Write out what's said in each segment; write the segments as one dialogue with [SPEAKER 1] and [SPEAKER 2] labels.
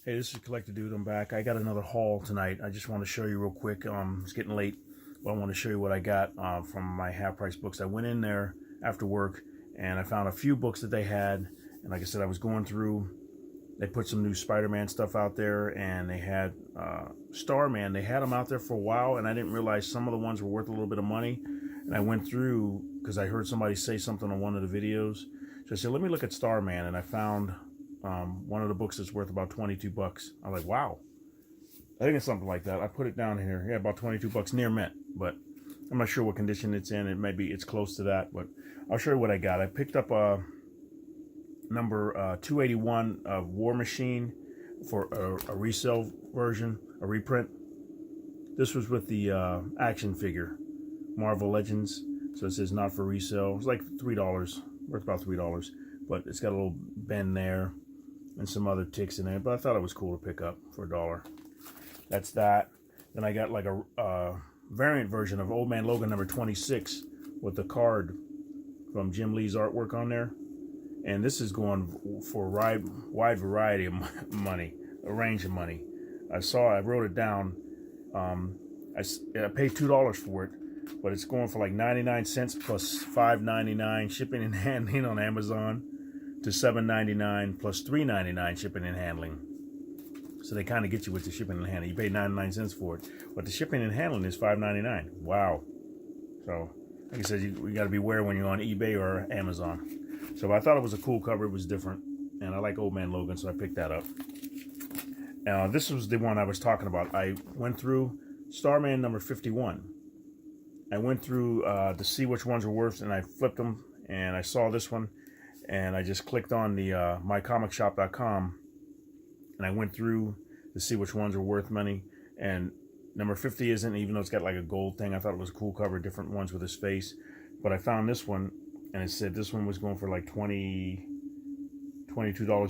[SPEAKER 1] Hey, this is Collector Dude. I'm back. I got another haul tonight. I just want to show you real quick. It's getting late, but I want to show you what I got from my half-price books. I went in there after work, and I found a few books that they had. And like I said, I was going through. They put some new Spider-Man stuff out there, and they had Starman. They had them out there for a while, and I didn't realize some of the ones were worth a little bit of money. And I went through because I heard somebody say something on one of the videos. So I said, let me look at Starman, and I found one of the books that's worth about 22 bucks. I'm like, wow. I think it's something like that. I put it down here. Yeah, about 22 bucks near mint, but I'm not sure what condition it's in. It may be, it's close to that, but I'll show you what I got. I picked up a number 281 of War Machine for a resale version, a reprint. This was with the action figure, Marvel Legends. So it says not for resale. It's like $3, worth about $3, but it's got a little bend there and some other ticks in it, but I thought it was cool to pick up for $1. That's that. Then I got like a variant version of Old Man Logan number 26 with the card from Jim Lee's artwork on there. And this is going for a wide variety of money, a range of money. I wrote it down. I paid $2 for it, but it's going for like 99 cents plus $5.99 shipping and handling on Amazon, to $7.99 plus $3.99 shipping and handling. So they kind of get you with the shipping and handling. You pay 99 cents for it, but the shipping and handling is $5.99. Wow. So, like I said, you got to beware when you're on eBay or Amazon. So I thought it was a cool cover. It was different, and I like Old Man Logan, so I picked that up. This was the one I was talking about. I went through Starman number 51. I went through to see which ones were worth, and I flipped them, and I saw this one. And I just clicked on the mycomicshop.com, and I went through to see which ones are worth money. And number 50 isn't, even though it's got like a gold thing. I thought it was a cool cover, different ones with his face. But I found this one, and it said this one was going for like $22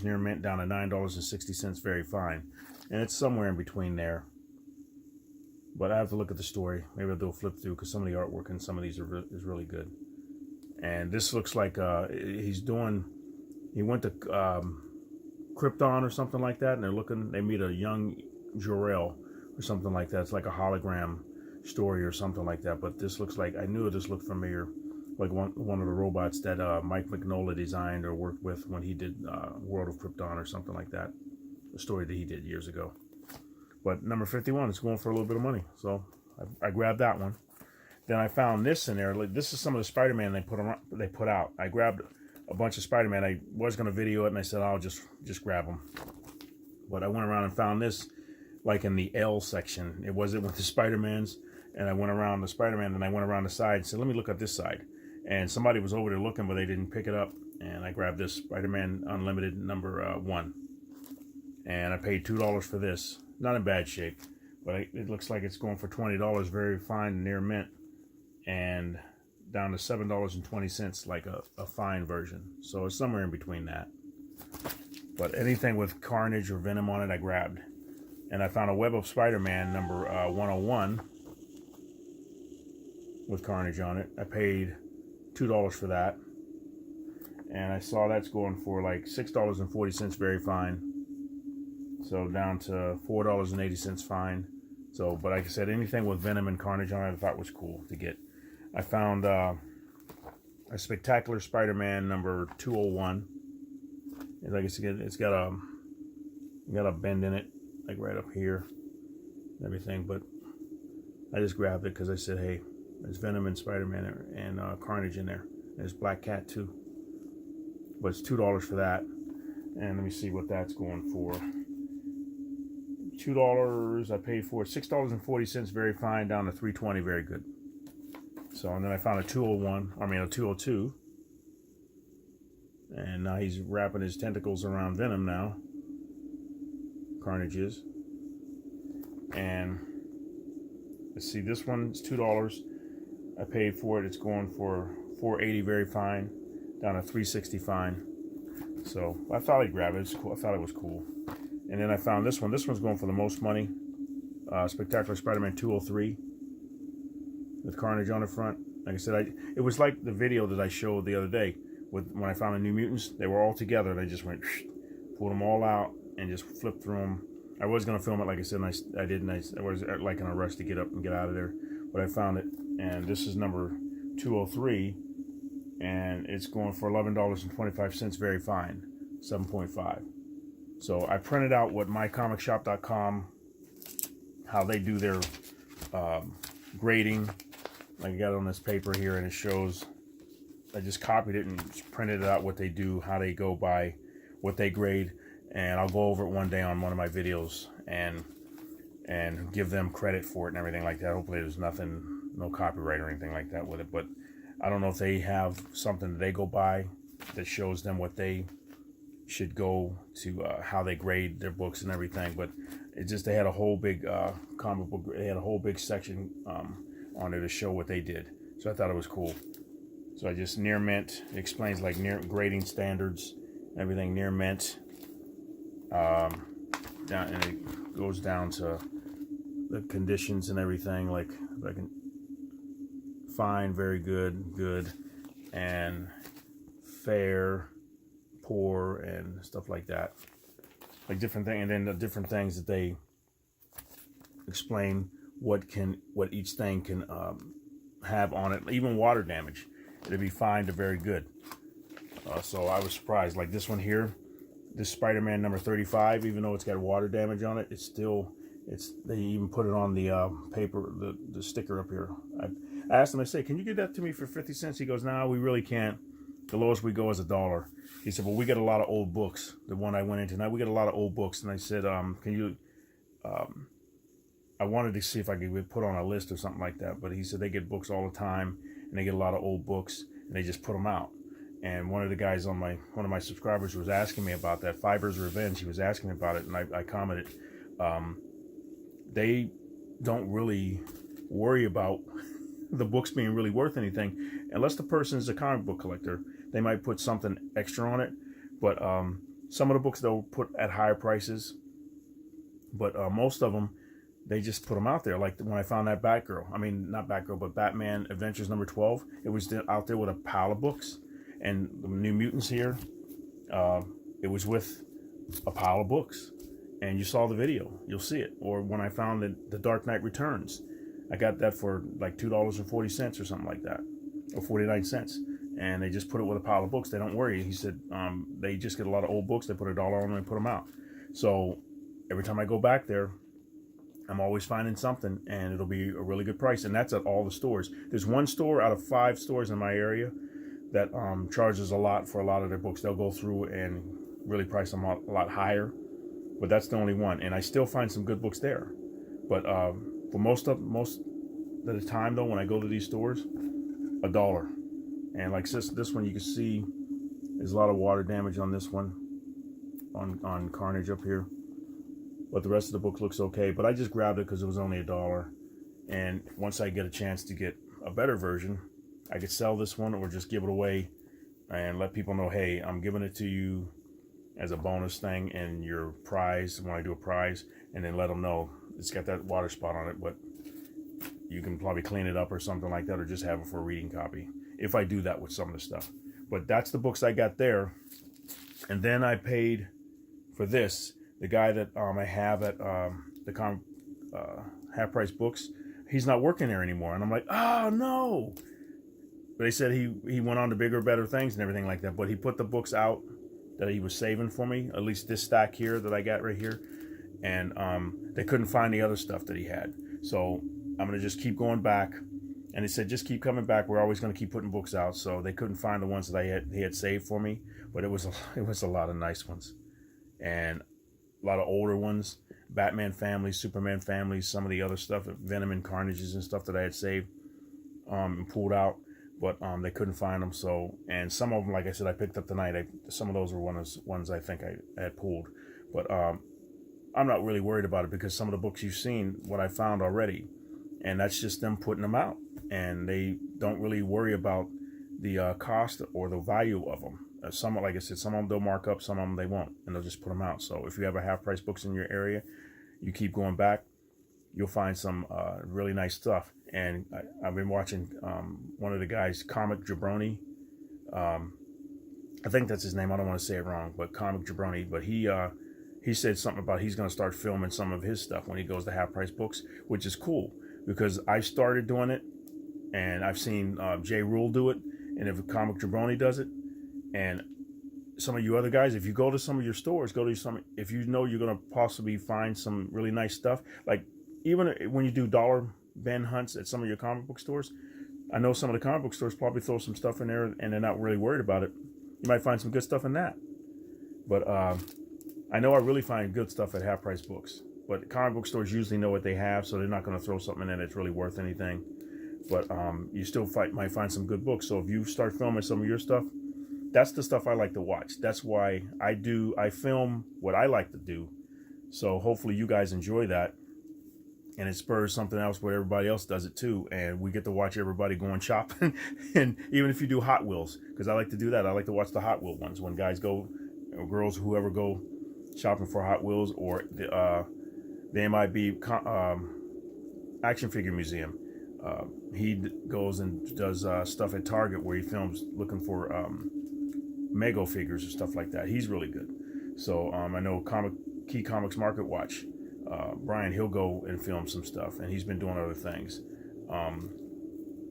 [SPEAKER 1] near mint, down to $9.60 very fine. And it's somewhere in between there. But I have to look at the story. Maybe I'll do a flip through, because some of the artwork in some of these is really good. And this looks like he went to Krypton or something like that, and they meet a young Jor-El or something like that. It's like a hologram story or something like that. But this looks like, I knew this looked familiar, like one of the robots that Mike Mignola designed or worked with when he did World of Krypton or something like that. A story that he did years ago. But number 51 is going for a little bit of money, so I grabbed that one. Then I found this in there. This is some of the Spider-Man they put out. I grabbed a bunch of Spider-Man. I was going to video it, and I said, I'll just grab them. But I went around and found this, like in the L section. It wasn't with the Spider-Mans, and I went around the Spider-Man, and I went around the side and said, let me look at this side. And somebody was over there looking, but they didn't pick it up. And I grabbed this Spider-Man Unlimited number 1. And I paid $2 for this. Not in bad shape, but it looks like it's going for $20, very fine, near mint. And down to $7.20, like a fine version. So it's somewhere in between that. But anything with Carnage or Venom on it, I grabbed. And I found a Web of Spider-Man number 101 with Carnage on it. I paid $2 for that. And I saw that's going for like $6.40, very fine. So down to $4.80 fine. So, but like I said, anything with Venom and Carnage on it, I thought was cool to get. I found a Spectacular Spider-Man number 201. And like it's got a bend in it, like right up here, and everything. But I just grabbed it because I said, hey, there's Venom and Spider-Man and Carnage in there. There's Black Cat too. But it's $2 for that. And let me see what that's going for. $2 I paid for it. $6.40, very fine, down to $3.20, very good. So, and then I found a 202. And now he's wrapping his tentacles around Venom now. Carnage is. And let's see, this one's $2. I paid for it. It's going for $4.80, very fine, down to $3.60 fine. So I thought I'd grab it. It's cool. I thought it was cool. And then I found this one. This one's going for the most money. Spectacular Spider-Man 203 with Carnage on the front. Like I said, it was like the video that I showed the other day when I found the New Mutants. They were all together, and I just went, pulled them all out, and just flip through them. I was going to film it, like I said, and I didn't. I was like in a rush to get up and get out of there, but I found it, and this is number 203, and it's going for $11.25, very fine, 7.5. So I printed out what mycomicshop.com, how they do their grading. I got it on this paper here, and it shows. I just copied it and printed it out what they do, how they go by, what they grade, and I'll go over it one day on one of my videos and give them credit for it and everything like that. Hopefully there's no copyright or anything like that with it, but I don't know if they have something that they go by that shows them what they should go to, how they grade their books and everything. But it just, they had a whole big comic book, they had a whole big section on there to show what they did. So I thought it was cool. So I just near mint, it explains like near grading standards, everything near mint, down, and it goes down to the conditions and everything, like if I can, fine, very good, good, and fair, poor, and stuff like that, like different thing. And then the different things that they explain what each thing can have on it, even water damage. It'd be fine to very good. So I was surprised. Like this one here, this Spider-Man number 35, even though it's got water damage on it, they even put it on the paper, the sticker up here. I asked him, I said, can you get that to me for 50 cents? He goes, no, we really can't. The lowest we go is $1. He said, well, we get a lot of old books. The one I went into now, we get a lot of old books. And I said, can you, I wanted to see if I could put on a list or something like that. But he said they get books all the time, and they get a lot of old books, and they just put them out. And one of the guys on one of my subscribers was asking me about that, Fiber's Revenge. He was asking me about it, and I commented, they don't really worry about the books being really worth anything, unless the person is a comic book collector. They might put something extra on it, but some of the books they'll put at higher prices, but most of them, they just put them out there. Like when I found that not Batgirl, but Batman Adventures number 12, it was out there with a pile of books. And the New Mutants here, it was with a pile of books. And you saw the video, you'll see it. Or when I found the Dark Knight Returns, I got that for like $2.40 or something like that, or 49 cents. And they just put it with a pile of books. They don't worry. He said they just get a lot of old books. They put $1 on them and put them out. So every time I go back there, I'm always finding something, and it'll be a really good price. And that's at all the stores. There's one store out of 5 stores in my area that charges a lot for a lot of their books. They'll go through and really price them a lot higher, but that's the only one. And I still find some good books there. But for most of the time, though, when I go to these stores, $1. And like this one, you can see there's a lot of water damage on this one, on Carnage up here. But the rest of the book looks okay. But I just grabbed it because it was only $1. And once I get a chance to get a better version, I could sell this one or just give it away and let people know, hey, I'm giving it to you as a bonus thing and your prize when I do a prize, and then let them know it's got that water spot on it, but you can probably clean it up or something like that, or just have it for a reading copy if I do that with some of the stuff. But that's the books I got there. And then I paid for this. The guy that I have at the Half Price Books, he's not working there anymore. And I'm like, oh no. But they said he went on to bigger, better things and everything like that. But he put the books out that he was saving for me, at least this stack here that I got right here. And they couldn't find the other stuff that he had. So I'm going to just keep going back. And he said, just keep coming back. We're always going to keep putting books out. So they couldn't find the ones that he had saved for me. But it was a lot of nice ones. And a lot of older ones. Batman families, Superman families, some of the other stuff, Venom and Carnages and stuff that I had saved and pulled out. But they couldn't find them. So, and some of them, like I said, I picked up tonight. Some of those were ones I think I had pulled. But I'm not really worried about it because some of the books you've seen, what I found already. And that's just them putting them out. And they don't really worry about the cost or the value of them. Some, like I said, some of them they'll mark up, some of them they won't. And they'll just put them out. So if you have a Half Price Books in your area, you keep going back, you'll find some really nice stuff. And I've been watching one of the guys, Comic Jabroni. I think that's his name. I don't want to say it wrong, but Comic Jabroni. But he he said something about he's going to start filming some of his stuff when he goes to Half Price Books, which is cool because I started doing it, and I've seen Jay Rule do it, and if Comic Jabroni does it, and some of you other guys, if you go to some of your stores, go to some, if you know you're going to possibly find some really nice stuff, like even when you do dollar bin hunts at some of your comic book stores, I know some of the comic book stores probably throw some stuff in there and they're not really worried about it. You might find some good stuff in that. But I know I really find good stuff at Half Price Books. But comic book stores usually know what they have, so they're not going to throw something in that's really worth anything. But you still might find some good books. So if you start filming some of your stuff, that's the stuff I like to watch. That's why I film what I like to do. So hopefully you guys enjoy that. And it spurs something else where everybody else does it too. And we get to watch everybody going shopping. And even if you do Hot Wheels, because I like to do that. I like to watch the Hot Wheel ones when guys go, or girls, whoever go shopping for Hot Wheels, or the MIB Action Figure Museum. He goes and does stuff at Target where he films looking for Mego figures or stuff like that. He's really good. So I know Key Comics Market Watch. Brian, he'll go and film some stuff, and he's been doing other things.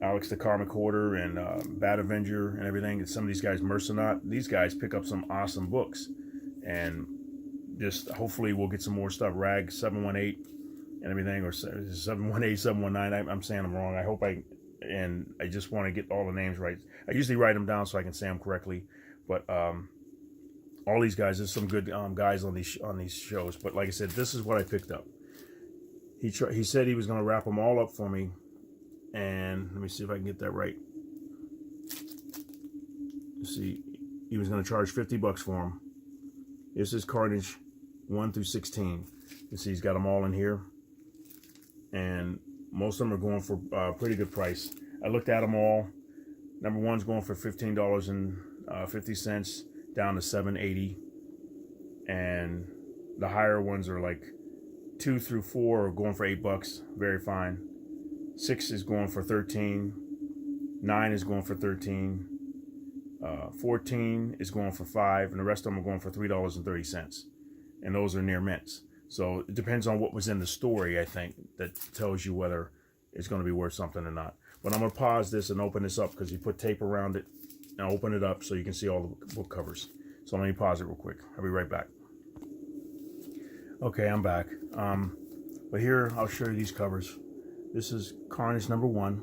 [SPEAKER 1] Alex the Karmic Hoarder and Bad Avenger and everything. And some of these guys, Mercenaut, these guys pick up some awesome books. And just hopefully we'll get some more stuff. Rag 718 and everything, or 718, 719. I'm saying them wrong. I just want to get all the names right. I usually write them down so I can say them correctly. But all these guys, there's some good guys on these shows. But like I said, this is what I picked up. He said he was going to wrap them all up for me, and let me see if I can get that right. See, he was going to charge $50 for them. This is Carnage 1 through 16. You see, he's got them all in here, and most of them are going for a pretty good price. I looked at them all. Number one's going for $15.50. down to $7.80, and the higher ones are like 2 through 4 are going for $8, very fine. 6 is going for $13, 9 is going for $13, 14 is going for $5, and the rest of them are going for $3.30, and those are near mints. So it depends on what was in the story, I think, that tells you whether it's going to be worth something or not. But I'm going to pause this and open this up because you put tape around it. Now open it up so you can see all the book covers. So let me pause it real quick. I'll be right back. Okay, I'm back. But here I'll show you these covers. This is Carnage number 1.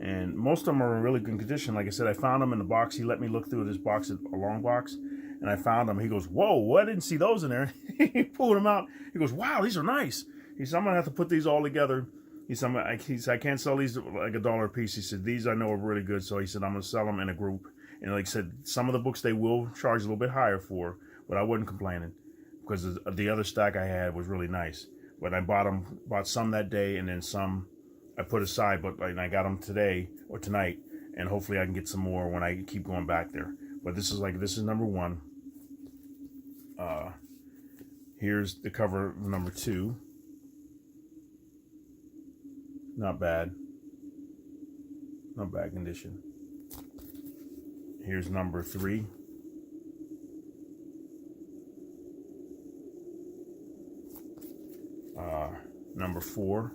[SPEAKER 1] And most of them are in really good condition. Like I said, I found them in the box. He let me look through this box, a long box. And I found them. He goes, whoa, I didn't see those in there. He pulled them out. He goes, wow, these are nice. He said, I'm going to have to put these all together. He said, I can't sell these like $1 a piece. He said, these I know are really good. So he said, I'm going to sell them in a group. And like I said, some of the books they will charge a little bit higher for, but I wasn't complaining because the other stack I had was really nice. But I bought some that day, and then some I put aside, but I got them today or tonight, and hopefully I can get some more when I keep going back there. But this is number 1. Here's the cover of number 2. Not bad condition. Here's number 3. Number 4.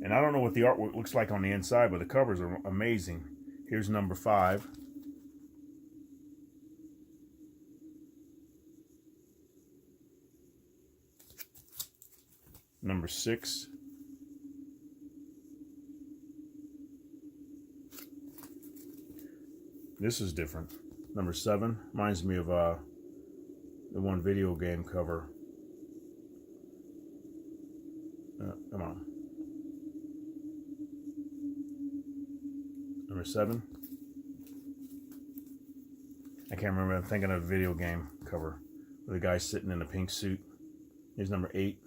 [SPEAKER 1] And I don't know what the artwork looks like on the inside, but the covers are amazing. Here's number 5. Number 6. This is different. Number 7 reminds me of the one video game cover. Come on. Number 7. I can't remember. I'm thinking of a video game cover where the guy's sitting in a pink suit. Here's number 8.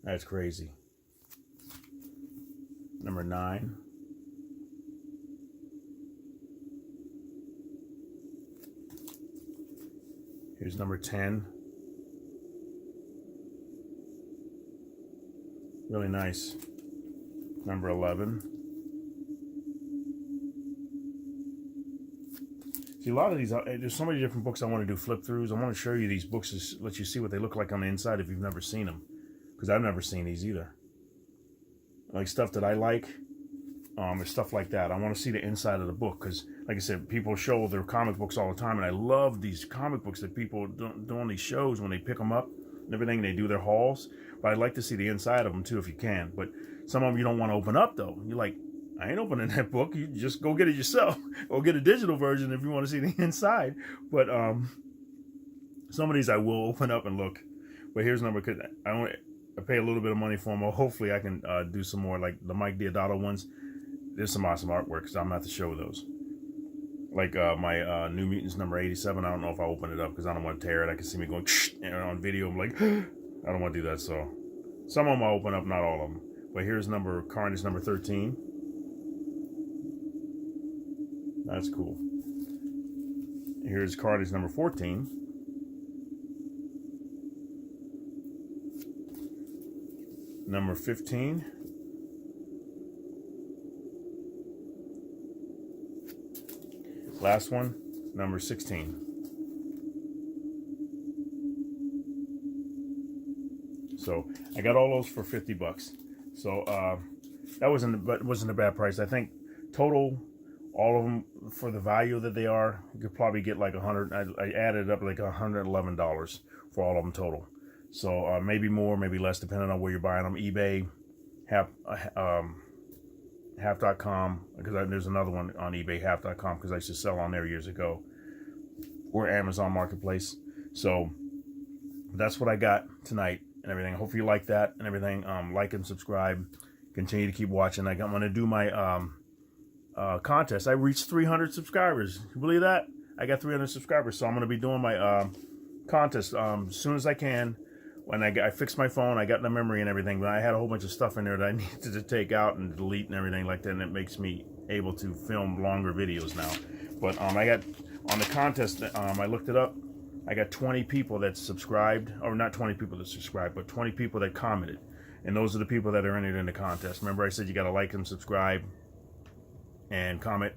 [SPEAKER 1] That's crazy. Number 9. Here's number 10. Really nice. Number 11. See, a lot of these, there's so many different books I want to do flip throughs. I want to show you these books to let you see what they look like on the inside if you've never seen them, because I've never seen these either. Like stuff that I like, or stuff like that. I want to see the inside of the book because, like I said, people show their comic books all the time, and I love these comic books that people do on these shows when they pick them up and everything. They do their hauls, but I'd like to see the inside of them too if you can. But some of them you don't want to open up though. You're like, I ain't opening that book. You just go get it yourself, or get a digital version if you want to see the inside. But some of these I will open up and look. But here's number, because I pay a little bit of money for them. Or hopefully I can do some more, like the Mike Deodato ones. There's some awesome artwork, because I'm going to have to show those. Like my New Mutants number 87. I don't know if I open it up because I don't want to tear it. I can see me going on video. I'm like, I don't want to do that. So some of them I'll open up, not all of them. But here's Carnage number 13. That's cool. Here's Carnage number 14. Number 15. Last one, number 16. So I got all those for 50 bucks. So that wasn't a bad price. I think total, all of them for the value that they are, you could probably get like I added up like $111 for all of them total. So maybe more, maybe less, depending on where you're buying them. eBay, half.com, because there's another one on eBay, half.com, because I used to sell on there years ago, or Amazon Marketplace. So that's what I got tonight and everything. Hopefully you like that and everything. Like and subscribe. Continue to keep watching. I'm going to do my contest. I reached 300 subscribers. You believe that? I got 300 subscribers, so I'm going to be doing my contest as soon as I can. When I fixed my phone, I got the memory and everything, but I had a whole bunch of stuff in there that I needed to take out and delete and everything like that, and it makes me able to film longer videos now. But I got, on the contest, I looked it up, I got 20 people that subscribed, or not 20 people that subscribed, but 20 people that commented. And those are the people that are entered in the contest. Remember I said you got to like and subscribe and comment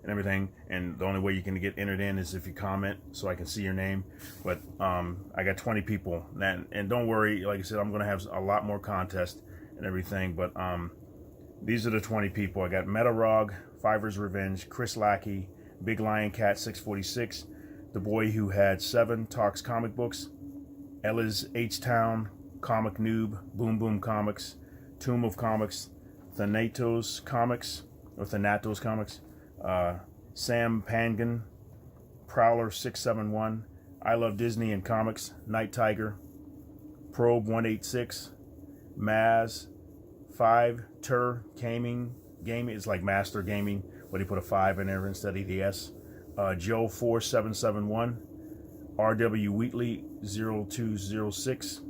[SPEAKER 1] and everything, and the only way you can get entered in is if you comment so I can see your name. But I got 20 people, and don't worry, like I said, I'm going to have a lot more contests and everything, but these are the 20 people. I got Metarog, Fiverr's Revenge, Chris Lackey, Big Lion Cat 646, the boy who had 7 Talks comic books, Ella's H-Town, Comic Noob, Boom Boom Comics, Tomb of Comics, Thanatos Comics, Sam Pangan, Prowler 671, I Love Disney and Comics, Night Tiger, Probe 186, Maz 5, Tur Gaming is like Master Gaming, but he put a 5 in there instead of the S. Joe 4771, RW Wheatley 0206,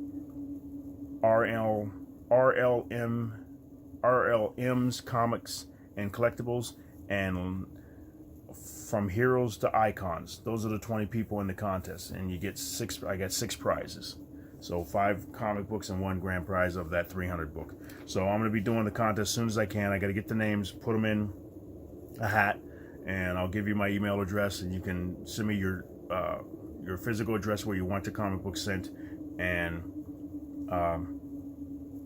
[SPEAKER 1] RLM's Comics and Collectibles, and From Heroes to Icons. Those are the 20 people in the contest, and you get I got 6 prizes. So 5 comic books and 1 grand prize of that 300 book. So I'm going to be doing the contest as soon as I can. I got to get the names, put them in a hat, and I'll give you my email address, and you can send me your physical address where you want your comic book sent, and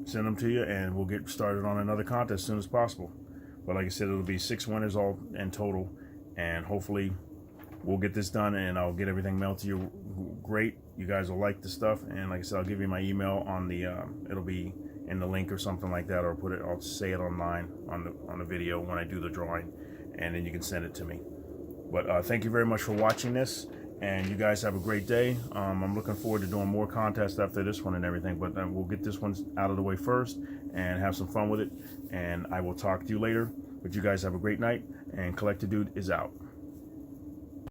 [SPEAKER 1] send them to you, and we'll get started on another contest as soon as possible. But like I said, it'll be 6 winners all in total, and hopefully we'll get this done, and I'll get everything mailed to you. Great, you guys will like the stuff, and like I said, I'll give you my email on the it'll be in the link or something like that, or I'll say it online on the video when I do the drawing, and then you can send it to me. But thank you very much for watching this, and you guys have a great day. I'm looking forward to doing more contests after this one and everything, but we'll get this one out of the way first and have some fun with it, and I will talk to you later. But you guys have a great night, and Collector Dude is out.